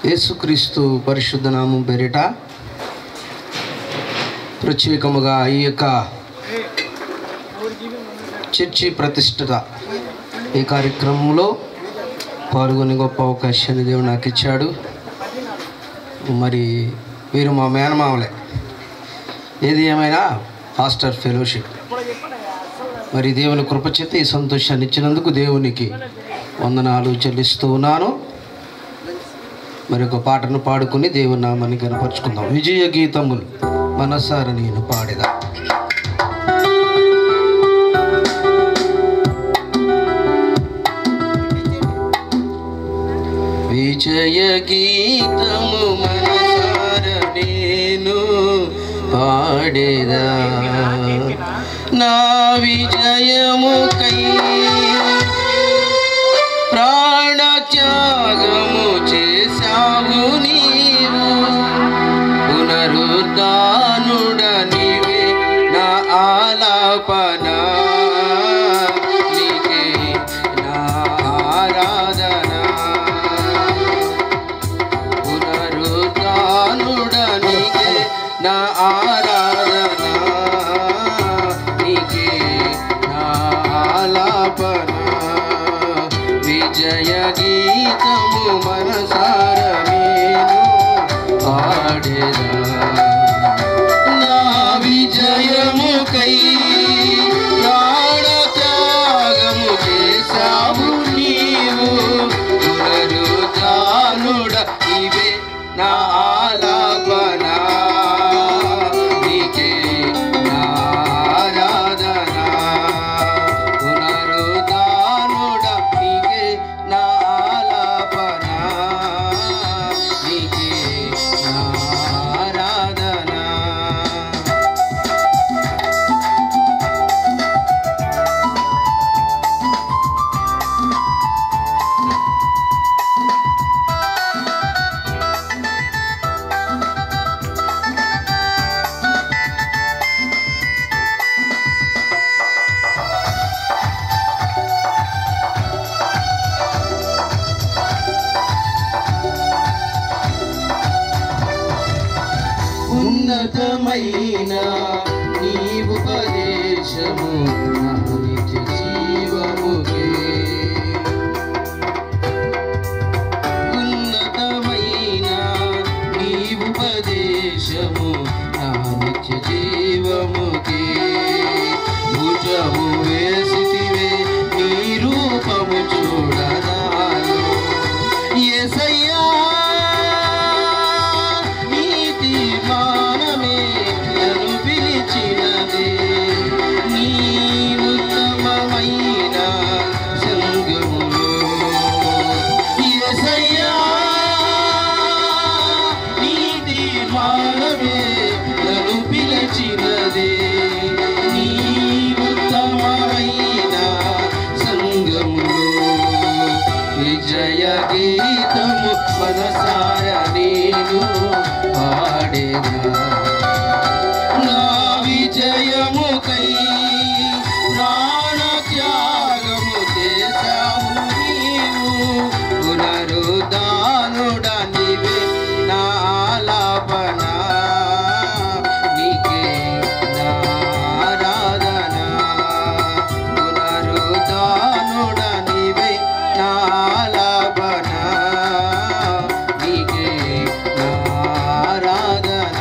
యేసుక్రీస్తు పరిశుద్ధ నామం పేరిట ప్రత్యేకముగా ఈ యొక్క చర్చి ప్రతిష్ఠిత ఈ కార్యక్రమంలో పాల్గొని గొప్ప అవకాశాన్ని దేవుడు నాకు ఇచ్చాడు. మరి వీరు మా మేనమామలే. ఏది ఏమైనా పాస్టర్ ఫెలోషిప్. మరి దేవుని కృపచేత ఈ సంతోషాన్ని ఇచ్చినందుకు దేవునికి వందనాలు చెల్లిస్తూ ఉన్నాను. మరి ఒక పాటను పాడుకుని దేవుని నామాన్ని కనపరుచుకుందాం. విజయ గీతములు మనసార నేను పాడేదా. విజయ గీతము మనసార నేను పాడేదా, నా విజయముకై ప్రాణత్యాగము చేశావు నీవు, పునరుద్ధానుడ నీవే నా ఆలాపన, నీకే నా ఆరాధన. పునరుద్ధానుడ నీకే నా ఆరాధన, నీకే నా ఆలాపన. విజయ గీతము మనసార నేను పాడేదా, నా విజయముకై ప్రాణత్యాగము చేశావు నీవు, పునరుద్ధానుడ నీవే నా ఆలాపన, నీకే నా ఆరాధన. పునరుద్ధానుడ నీకే నా ఆలాపన, నీకే నా ఆరాధన. ఉన్నతమైన నీ ఉపదేశము నా నిత్య జీవముకే. ఉన్నతమైన నీ ఉపదేశము నా నిత్య జీవముకే. భుజము వేసితివే నీ రూపము చూడనాను యేసయ్యా, విజయ గీతము మనసార నేను పాడేదా, నా విజయముకై ప్రాణత్యాగము చేశావు నీవు, పునరుద్ధానుడ నీవే నా ఆలాపన, నీకే నా ఆరాధన. పునరుద్ధానుడ నీవే నా ఆలాపన, నీకే నా ఆరాధన.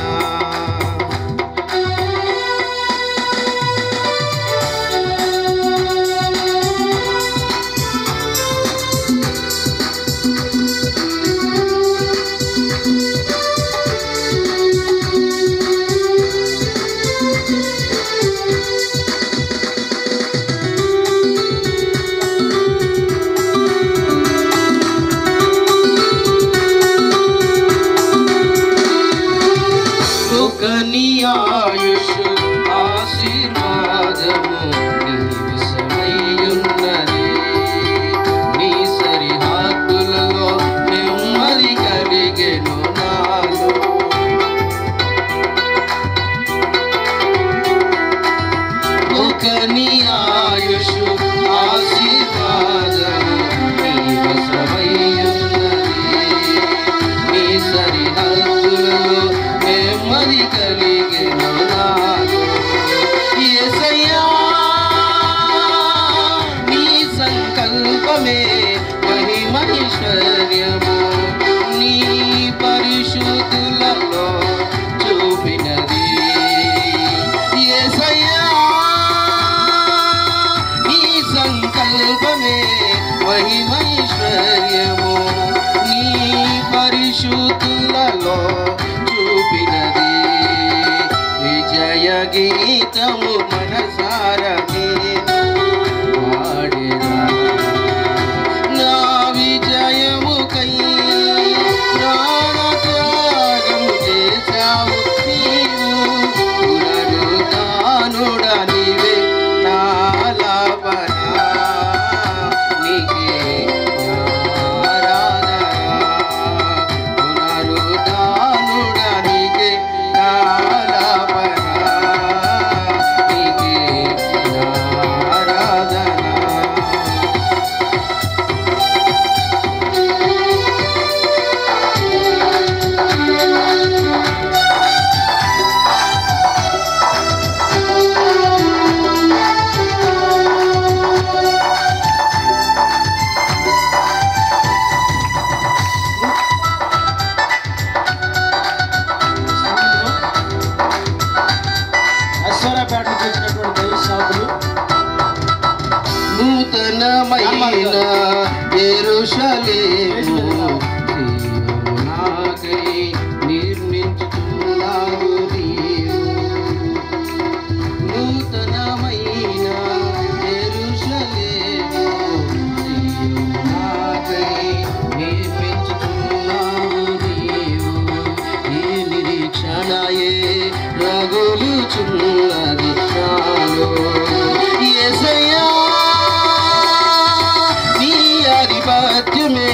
ఆధిపత్యమే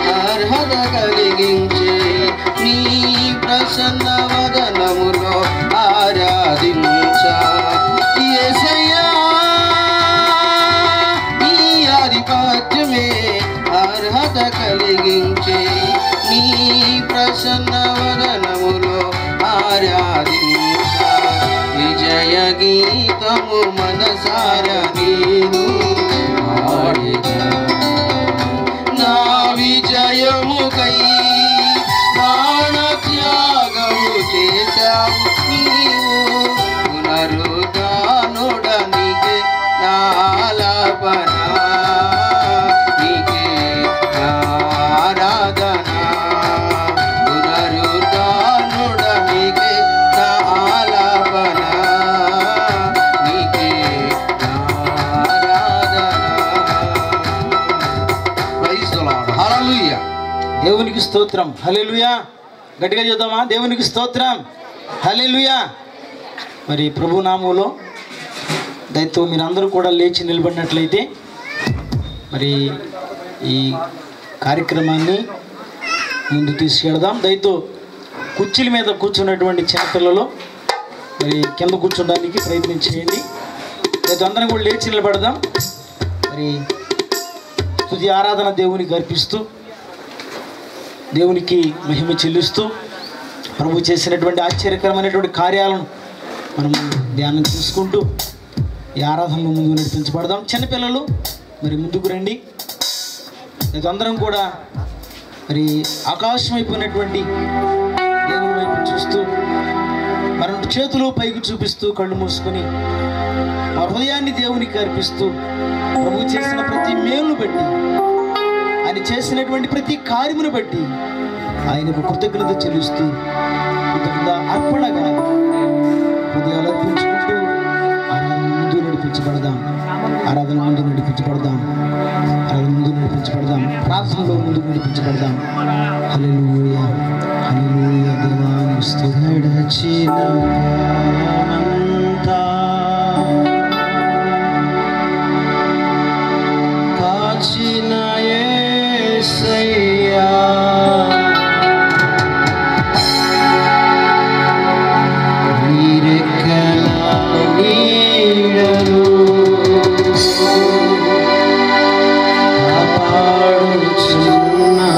అర్హత కలిగించే నీ ప్రసన్న వదనములో ఆరాధించా యేసయ్యా నీ ఆధిపత్యమే అర్హత కలిగించే నీ ప్రసన్న వదనములో ఆరాధించా విజయ గీతము మనసార నేను పాడెదా నా విజయముకై ప్రాణ త్యాగము చేశావు నీవు పునరుద్ధానుడనికే నా ఆలాపన నీకే నా ఆరాధన పునరుద్ధానుడనికే నా ఆలాపన నీకే నా ఆరాధన. Praise the lord. హల్లెలూయా. దేవునికి స్తోత్రం. హల్లెలూయా. గట్టిగా చూద్దామా? దేవునికి స్తోత్రం. హల్లెలూయా. మరి ప్రభు నామములో దయతో మీరందరూ కూడా లేచి నిలబడినట్లయితే మరి ఈ కార్యక్రమాన్ని ముందు తీసుకెళ్దాం. దయతో కుర్చీల మీద కూర్చున్నటువంటి చిన్నపిల్లలు మరి కింద కూర్చోడానికి ప్రయత్నం చేయండి. దయతో అందరం కూడా లేచి నిలబడదాం. మరి స్తుతి ఆరాధన దేవునికి అర్పిస్తూ దేవునికి మహిమ చెల్లిస్తూ ప్రభు చేసినటువంటి ఆశ్చర్యకరమైనటువంటి కార్యాలను మనం ధ్యానం చేసుకుంటూ ఈ ఆరాధనలో ముందుకు నడిపించబడదాం. చిన్నపిల్లలు మరి ముందుకు రండి. అందరం కూడా మరి ఆకాశం అయిపోయినటువంటి దేవుని వైపు చూస్తూ మరి చేతులు పైకి చూపిస్తూ కళ్ళు మూసుకొని మా హృదయాన్ని దేవునికి అర్పిస్తూ ప్రభు చేసిన ప్రతి మేలును బట్టి ఆయన చేసినటువంటి ప్రతి కార్యమును బట్టి ఆయనకు కృతజ్ఞత చెల్లిస్తూ కృతజ్ఞత అర్పణగా హృదయాలు అర్పించుకుంటూ ఆరాధన ముందు నడిపించబడదాం. ఆరాధన ముందు నడిపించబడదాం. ఆరాధన ముందు నడిపించబడదాం. ప్రార్థనలో ముందు నడిపించబడదాం. హల్లెలూయా. హల్లెలూయా. దేవాని స్తుతించిన కాలమంతా కాచిన యేసయ్యా నీరెక్కల నీడలు కాపాడుచున్నా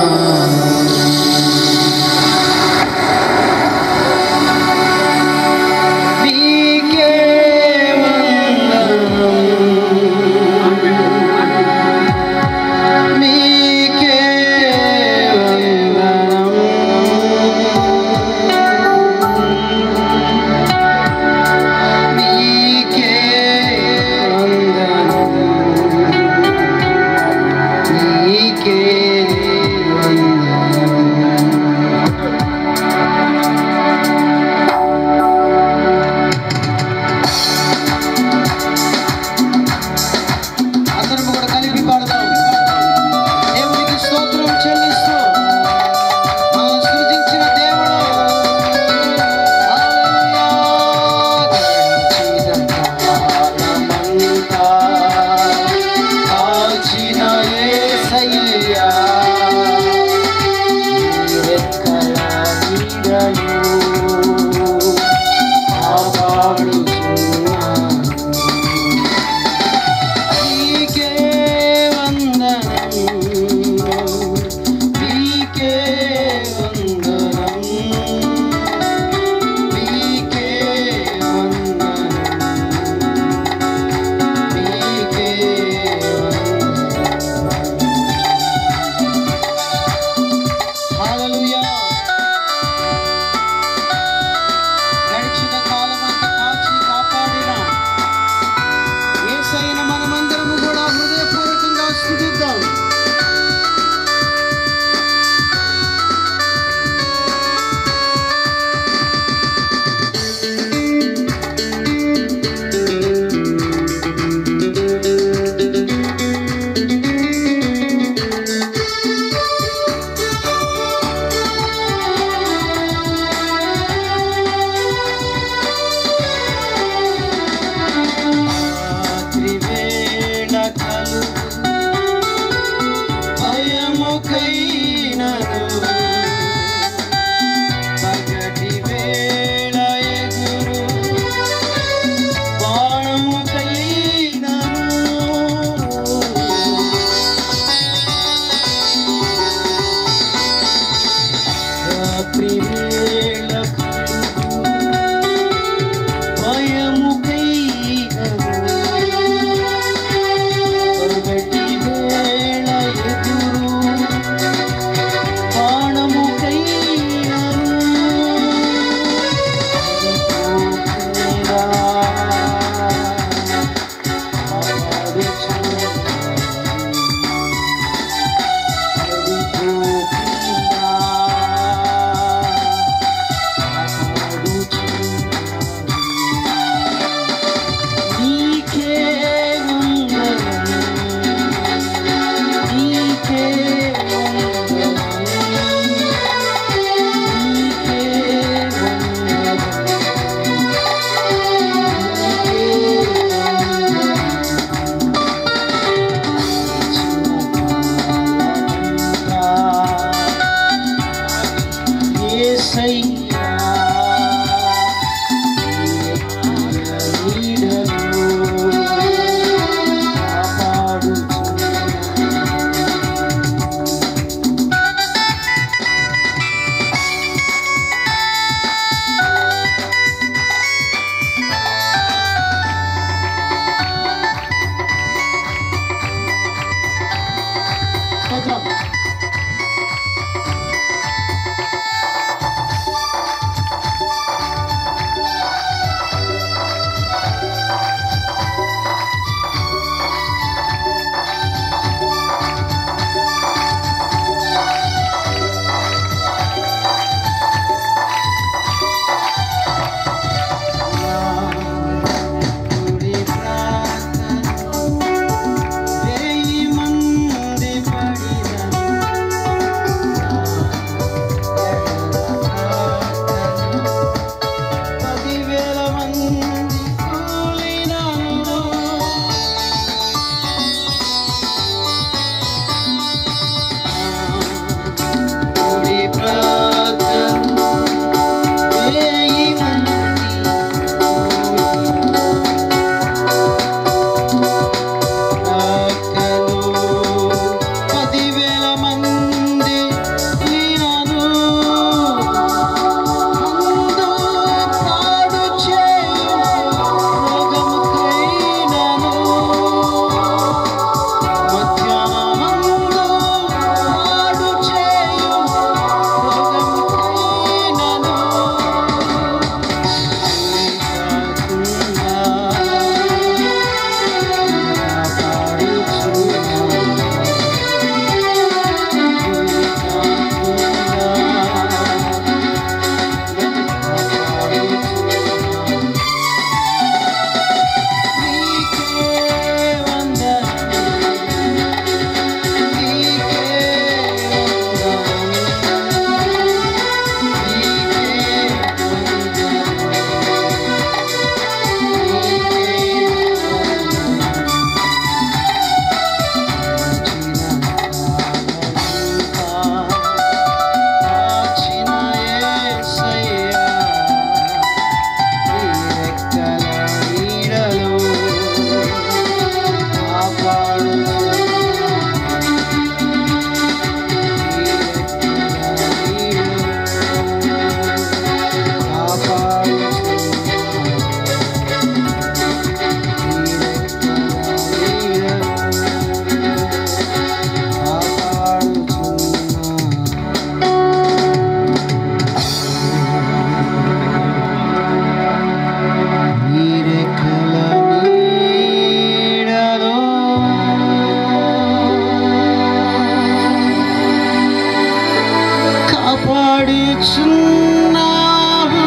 కాపాడుచున్నావు.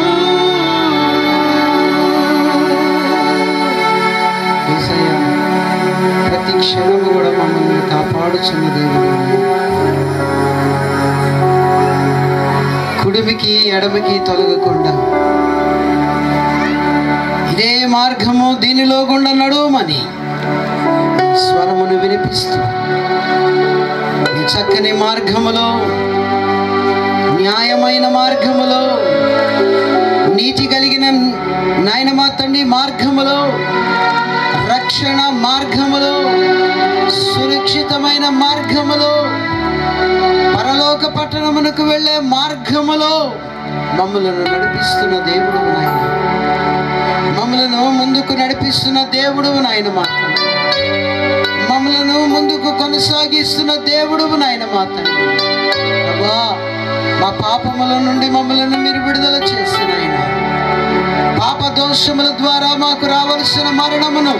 యేసయ్యా, ప్రతి క్షణము కూడా మమ్మల్ని కాపాడుచున్న దేవుడు. కుడిమికి ఎడమికి తొలగకుండా ఇదే మార్గము, దీనిలో గుండా నడువమని స్వరమును వినిపిస్తూ ఈ చక్కని మార్గములో, న్యాయమైన మార్గములో, నీతి కలిగిన నాయన మా తండ్రి మార్గములో, రక్షణ మార్గములో, సురక్షితమైన మార్గములో, పరలోక పట్టణమునకు వెళ్ళే మార్గములో మమ్మలను నడిపిస్తున్న దేవుడు నాయన, మమ్మలను ముందుకు నడిపిస్తున్న దేవుడు నాయన, మమ్మలను ముందుకు కొనసాగిస్తున్న దేవుడు నాయన మా తండ్రి. ప్రభా, మా పాపముల నుండి మమ్మలను మీరు విడుదల చేసిన ఆయన, పాప దోషముల ద్వారా మాకు రావలసిన మరణమును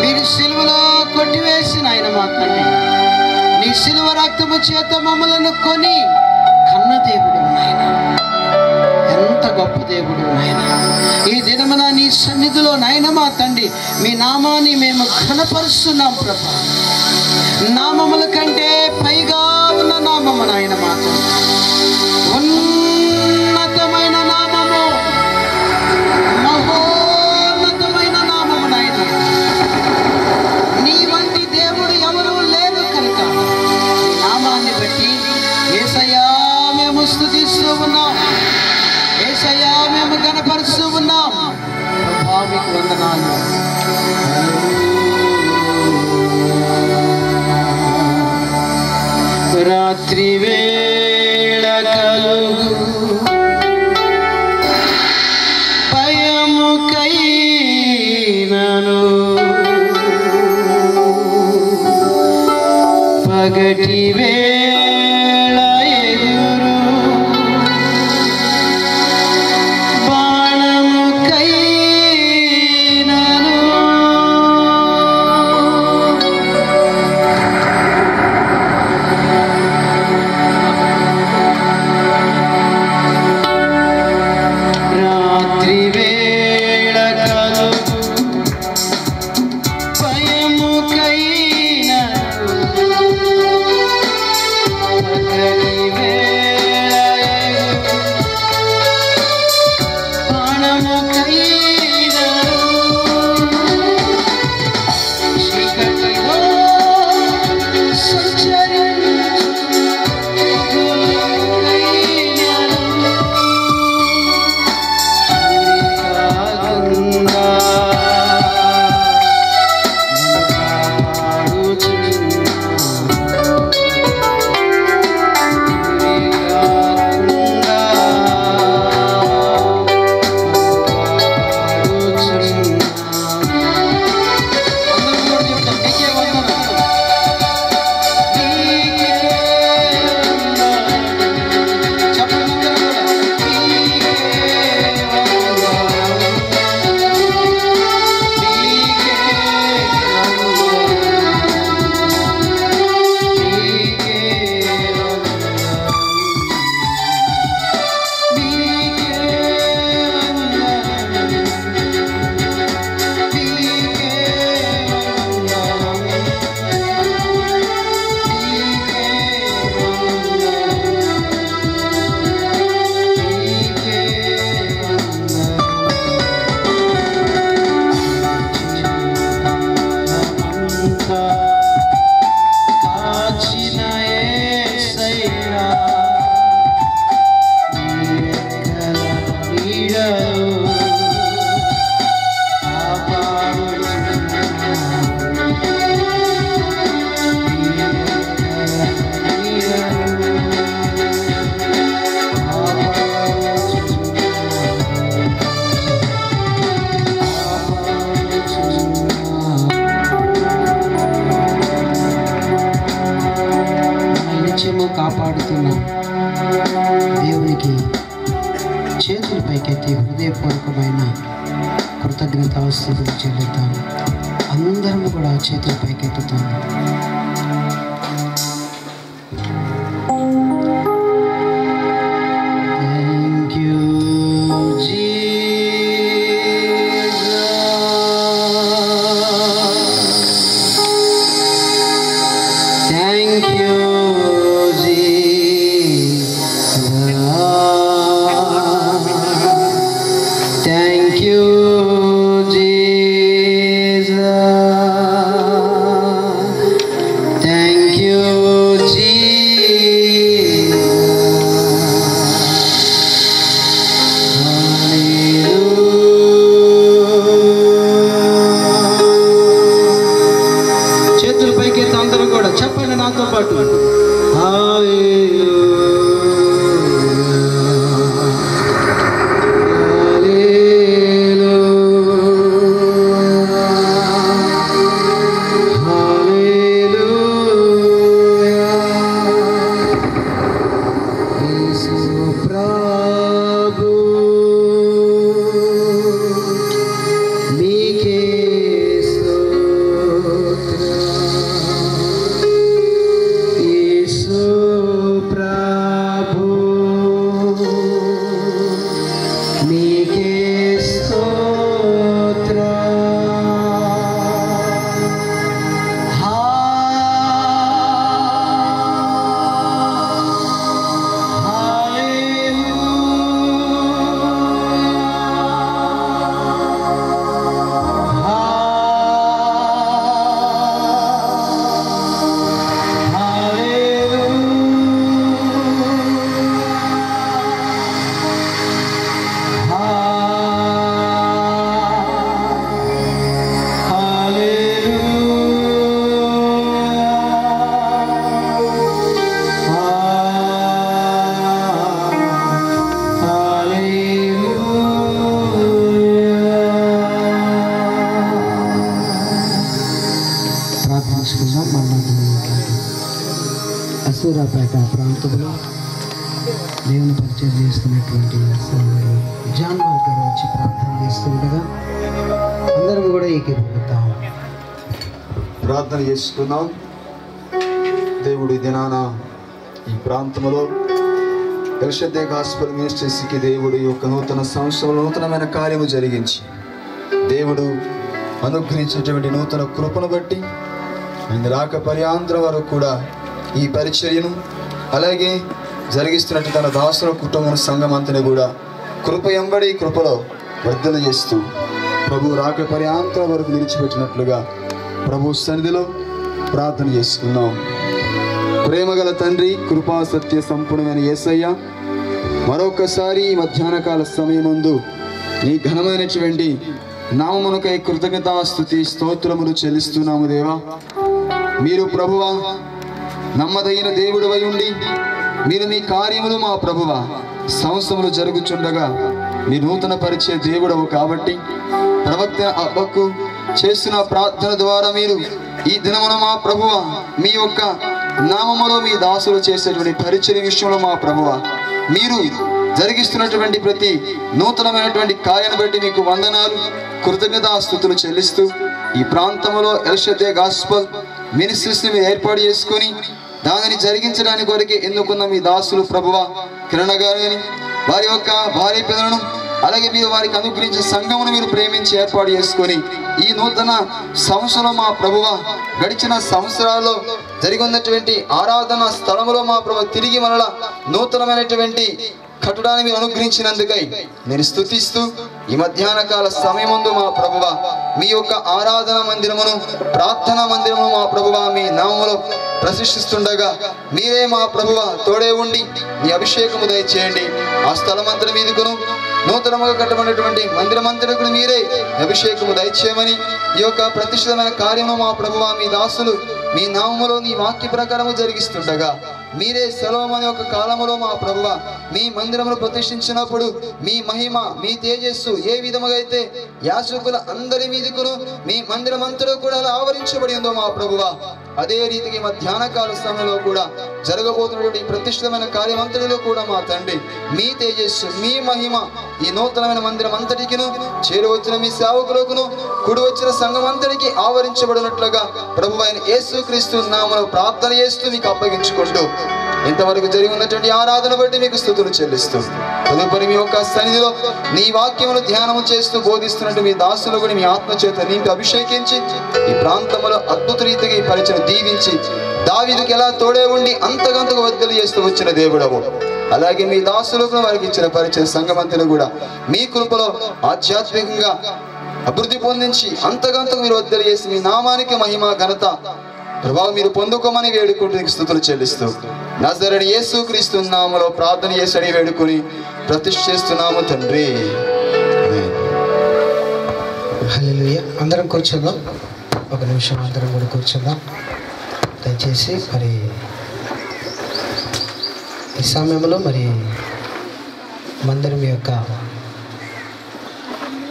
మీరు సిలువలో కొట్టివేసిన ఆయన మా తండ్రి. నీ సిలువ రక్తము చేత మమ్మలను కొని కన్న దేవుడు నాయన, ఎంత గొప్ప దేవుడు నాయన. ఈ దినమున నీ సన్నిధిలో నాయన మా తండ్రి మీ నామాన్ని మేము ఘనపరుస్తున్నాం ప్రభా. నామముల కంటే పైగా ఉన్న నామము నాయన మా తండ్రి, ఉన్నతమైన నామము, మహోన్నతమైన నామము నాయన. నీ వంటి దేవుడు ఎవరు లేరు కనుక నామాన్ని బట్టి యేసయ్యా మేము స్తుతిస్తూ ఉన్నాం, యేసయ్యా మేము ఘనపరుస్తూ ఉన్నాం. ప్రభా, మీకు వందనాలు. రాత్రి వేళ కలుగు భయముకైనను, పగటి వేళ ఎదురు బాణముకైనను, రాత్రి వేళ కలుగు భయముకైనను, పగటి వేళ ఎదురు బాణముకైనను, చీకటిలో సంచరించు తెగులుకైనను, కాకుండా కాపాడుతున్న దేవునికి చేతుల పైకెత్తి హృదయపూర్వకమైన కృతజ్ఞతాస్తుతులు చెల్లిద్దాం. అందరం కూడా చేతుల పైకెత్తుతాం. దేవుని పరిచయం చేస్తున్నటువంటి సోదరుడు జాన్ బాబు గారు వచ్చి ప్రార్థన చేస్తుండగా అందరం కూడా ఏకీభవిద్దాం. ప్రార్థన చేసుకుందాం. దేవుడి దినాన ఈ ప్రాంతంలో ఎల్షద్దే గాస్పెల్ మినిస్ట్రీస్కి దేవుడు యొక్క నూతన సంవత్సరంలో నూతనమైన కార్యము జరిగించి దేవుడు అనుగ్రహించినటువంటి నూతన కృపను బట్టి ఆయన రాక పర్యాంతరం వరకు కూడా ఈ పరిచర్యను అలాగే జరిగిస్తున్నట్టు తన దాసుల కుటుంబం సంఘం అంతని కూడా కృప ఎంబడి కృపలో వర్ధన చేస్తూ ప్రభు రాక పర్యాంతరం వరకు నిలిచిపెట్టినట్లుగా ప్రభు సన్నిధిలో ప్రార్థన చేసుకున్నాం. ప్రేమగల తండ్రి, కృపా సత్య సంపూర్ణమైన యేసయ్య, మరొకసారి ఈ మధ్యాహ్నకాల సమయమందు నీ ఘనమైనటువంటి నామమునకై కృతజ్ఞతాస్తుతి స్తోత్రములు చెల్లిస్తున్నాము దేవా. మీరు ప్రభువా నమ్మదగిన దేవుడవై ఉండి మీరు మీ కార్యములు మా ప్రభువా సంవత్సరములు జరుగుచుండగా మీ నూతన పరిచయ దేవుడవు కాబట్టి ప్రవక్త అబ్బకు చేస్తున్న ప్రార్థన ద్వారా మీరు ఈ దినమున మా ప్రభువ మీ యొక్క నామములో మీ దాసులు చేసేటువంటి పరిచయ విషయంలో మా ప్రభువ మీరు జరిగిస్తున్నటువంటి ప్రతి నూతనమైనటువంటి కార్యాన్ని బట్టి మీకు వందనాలు కృతజ్ఞతాస్తుతులు చెల్లిస్తూ ఈ ప్రాంతంలో ఎల్షద్దే గాస్పెల్ మినిస్ట్రీస్ని మీరు ఏర్పాటు చేసుకొని దానిని జరిగించడానికి కొరకే ఎన్నుకున్న మీ దాసులు ప్రభువ కిరణ గారిని వారి యొక్క భార్య పిల్లలను అలాగే మీరు వారికి అనుగ్రహించే సంఘమును మీరు ప్రేమించి ఏర్పాటు చేసుకొని ఈ నూతన సంవత్సరంలో మా ప్రభువ గడిచిన సంవత్సరాల్లో జరిగి ఉన్నటువంటి ఆరాధన స్థలములో మా ప్రభు తిరిగి మరలా నూతనమైనటువంటి కట్టడాన్ని మీరు అనుగ్రహించినందుకై నేను స్తుతిస్తూ ఈ మధ్యాహ్న కాల సమయమందు మా ప్రభువ మీ యొక్క ఆరాధన మందిరమును ప్రార్థనా మందిరమును మా ప్రభువ మీ నామములో ప్రతిష్ఠిస్తుండగా మీరే మా ప్రభువ తోడే ఉండి మీ అభిషేకము దయచేయండి. ఆ స్థలమంతటి మీదకును నూతనముగా కట్టబడినటువంటి మందిరమంతటికి మీరే అభిషేకము దయచేయమని ఈ యొక్క ప్రతిష్ఠితమైన కార్యము మా ప్రభువ మీ దాసులు మీ నామములో నీ వాక్య ప్రకారము జరిగిస్తుండగా మీరే సెలవమనే ఒక కాలములో మా ప్రభువ మీ మందిరమును ప్రతిష్ఠించినప్పుడు మీ మహిమ మీ తేజస్సు ఏ విధముగా అయితే యాజకుల అందరి మీదకును మీ మందిరం అంతలో కూడా అలా ఆవరించబడి ఉందో మా ప్రభువ అదే రీతికి మధ్యాహ్న కాల సమయంలో కూడా జరగబోతున్నటువంటి ప్రతిష్ఠితమైన కార్యమంతటిలో కూడా మా తండ్రి మీ తేజస్సు మీ మహిమ ఈ నూతనమైన మందిరం అంతటికిను చేరువచ్చిన మీ సేవకులకును కుడి వచ్చిన సంఘం అంతటికి ఆవరించబడినట్లుగా ప్రభు అయిన యేసుక్రీస్తు నామములో ప్రార్థన చేస్తూ మీకు అప్పగించుకుంటూ ఇంతవరకు జరిగి ఉన్నటువంటి ఆరాధన బట్టి మీకు స్తుతులు చెల్లిస్తూ తదుపరి మీ యొక్క సన్నిధిలో నీ వాక్యమును ధ్యానము చేస్తూ బోధిస్తున్నట్టు మీ దాసులు కూడా మీ ఆత్మ చేత నింపి అభిషేకించి ఈ ప్రాంతంలో అద్భుత రీతిగా ఈ పరిచయం దీవించి దావీదుకి ఎలా తోడే ఉండి అంతకంతకు వర్ధలు చేస్తూ వచ్చిన దేవుడవు అలాగే మీ దాసులకు వారికి ఇచ్చిన పరిచయ సంఘమంతను కూడా మీ కృపలో ఆధ్యాత్మికంగా అభివృద్ధి పొందించి అంతకంతకు మీరు వర్ధలు చేసి మీ నామానికి మహిమ ఘనత ప్రభావం మీరు పొందుకోమని వేడుకుంటూ స్తుతులు చెల్లిస్తూ నజరేయుడైన యేసుక్రీస్తు నామములో ప్రార్థన చేసి వేడుకొని ప్రతిష్ఠ చేస్తున్నాము తండ్రి. హల్లెలూయా. అందరం కూర్చుందాం. ఒక నిమిషం అందరం కూడా కూర్చుందాం దయచేసి. మరి ఈ సమయంలో మరి మందిరం యొక్క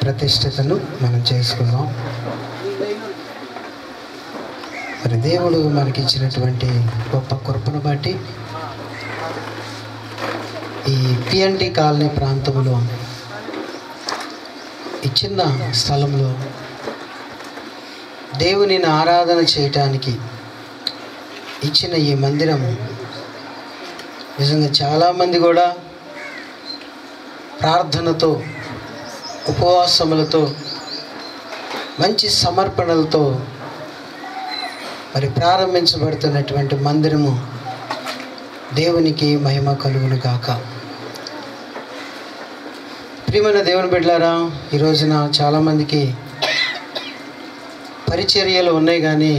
ప్రతిష్ఠతను మనం చేసుకుందాం. మరి దేవుడు మనకి ఇచ్చినటువంటి గొప్ప కృపను బట్టి ఈ పిఎన్టీ కాలనీ ప్రాంతంలో ఈ చిన్న స్థలంలో దేవునిని ఆరాధన చేయటానికి ఇచ్చిన ఈ మందిరం నిజంగా చాలామంది కూడా ప్రార్థనతో ఉపవాసములతో మంచి సమర్పణలతో మరి ప్రారంభించబడుతున్నటువంటి మందిరము దేవునికి మహిమ కలుగును గాక. ప్రియమైన దేవుని బిడ్డలారా, ఈ రోజున చాలామందికి పరిచర్యలు ఉన్నాయి కానీ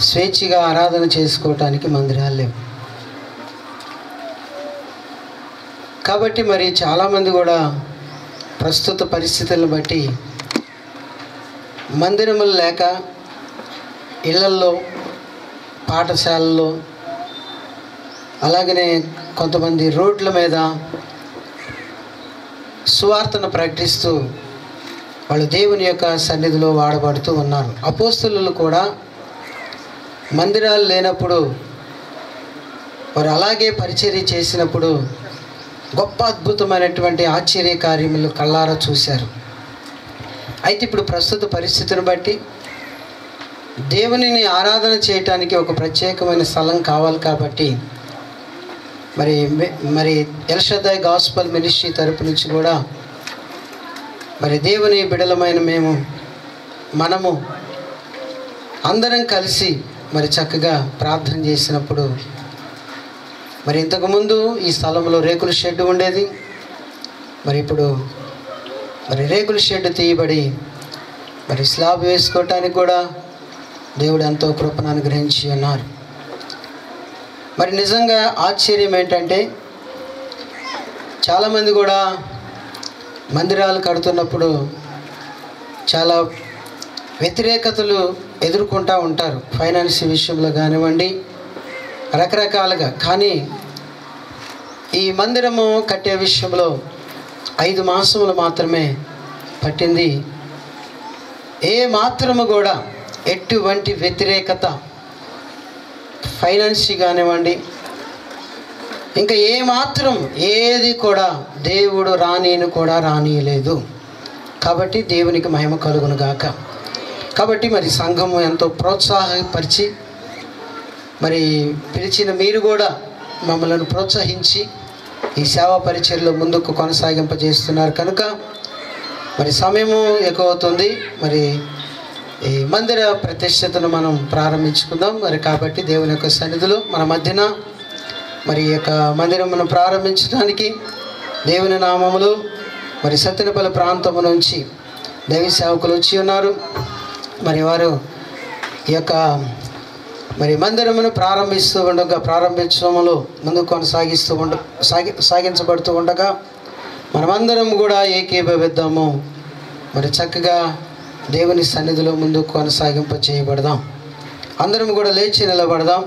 స్వేచ్ఛగా ఆరాధన చేసుకోవటానికి మందిరాలు లేవు. కాబట్టి మరి చాలామంది కూడా ప్రస్తుత పరిస్థితులను బట్టి మందిరములు లేక ఇళ్లల్లో పాఠశాలల్లో అలాగనే కొంతమంది రోడ్ల మీద సువార్తను ప్రకటిస్తూ వాళ్ళు దేవుని యొక్క సన్నిధిలో వాడబడుతూ ఉన్నారు. అపోస్తలులు కూడా మందిరాలు లేనప్పుడు వారు అలాగే పరిచర్య చేసినప్పుడు గొప్ప అద్భుతమైనటువంటి ఆశ్చర్య కార్యములు కళ్ళారా చూశారు. అయితే ఇప్పుడు ప్రస్తుత పరిస్థితిని బట్టి దేవునిని ఆరాధన చేయటానికి ఒక ప్రత్యేకమైన స్థలం కావాలి కాబట్టి మరి ఎల్ షద్దాయ్ గాస్పల్ మినిస్ట్రీ తరపు నుంచి కూడా మరి దేవుని బిడలమైన మనము అందరం కలిసి మరి చక్కగా ప్రార్థన చేసినప్పుడు మరి ఇంతకుముందు ఈ స్థలంలో రేకుల షెడ్ ఉండేది. మరి ఇప్పుడు మరి రేకుల షెడ్ తీయబడి మరి స్లాబ్ వేసుకోవటానికి కూడా దేవుడు ఎంతో కృపను అనుగ్రహించి ఉన్నారు. మరి నిజంగా ఆశ్చర్యం ఏంటంటే చాలామంది కూడా మందిరాలు కడుతున్నప్పుడు చాలా వ్యతిరేకతలు ఎదుర్కొంటూ ఉంటారు, ఫైనాన్స్ విషయంలో కానివ్వండి, రకరకాలుగా. కానీ ఈ మందిరము కట్టే విషయంలో 5 మాసములు మాత్రమే పట్టింది. ఏ మాత్రము కూడా ఎటువంటి వ్యతిరేకత ఫైనాన్స్ కానివ్వండి, ఇంకా ఏ మాత్రం ఏది కూడా దేవుడు రానియలేదు. కాబట్టి దేవునికి మహిమ కలుగును గాక. కాబట్టి మరి సంఘము ఎంతో ప్రోత్సాహపరిచి మరి పిలిచిన మీరు కూడా మమ్మల్ని ప్రోత్సహించి ఈ సేవా పరిచర్యలో ముందుకు కొనసాగింపజేస్తున్నారు కనుక మరి సమయము ఎక్కువ అవుతుంది. మరి ఈ మందిర ప్రతిష్టతను మనం ప్రారంభించుకుందాం. మరి కాబట్టి దేవుని యొక్క సన్నిధిలో మన మధ్యన మరి ఈ యొక్క మందిరమును ప్రారంభించడానికి దేవుని నామములు మరి సత్తెనపల్లి ప్రాంతము నుంచి దైవ సేవకులు వచ్చి ఉన్నారు. మరి వారు ఈ యొక్క మరి మందిరమును ప్రారంభించడంలో ముందుకు సాగించబడుతూ ఉండగా మనమందరం కూడా ఏకీభవిద్దాము. మరి చక్కగా దేవుని సన్నిధిలో ముందుకు కొనసాగింప చేయబడదాం. అందరం కూడా లేచి నిలబడదాం.